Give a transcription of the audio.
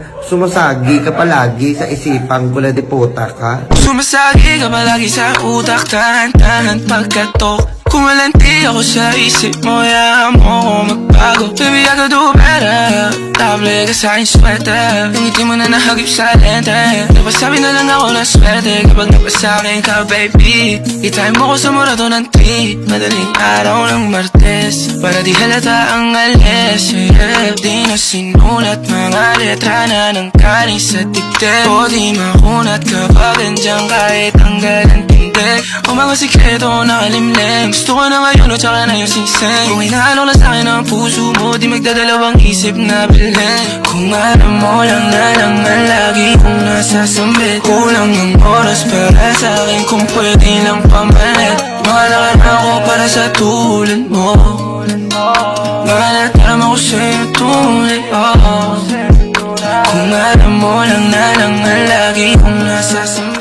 Sumasagi ka palagi sa isipang bula de puta ka. Sumasagi ka palagi sa utak, tahan-tahan pagkatok. Kung malanti ako sa isip mo, hayaan mo ako magbago. Baby, I could do better. Table ka sa aking sweater, yung ngiti mo na nahagip sa lente. Napasabi na lang ako na swerte kapag napasakin ka, baby. Itime mo ko sa murato ng tree, madaling araw ng Martes, para di halata ang alis, yeah. Di na sinulat mga letra na nang kaling sa dibdib, o di makunat kapag andyan kahit ang galang tindig. O mga sikreto nakalimlim, gusto ko na ngayon o tsaka na yung singsing. Kung inaalok lang sa'kin ang puso mo, di magdadalawang isip na bilhin. Kung alam mo lang na naman lagi kong nasasambit, kulang ang oras para sa'kin kung pwede lang pamalit. Mga nakaraan ko para sa tulad mo, mga natarama ko sa'yo tunay, oh. Kung alam mo lang na naman lagi kong nasasambit.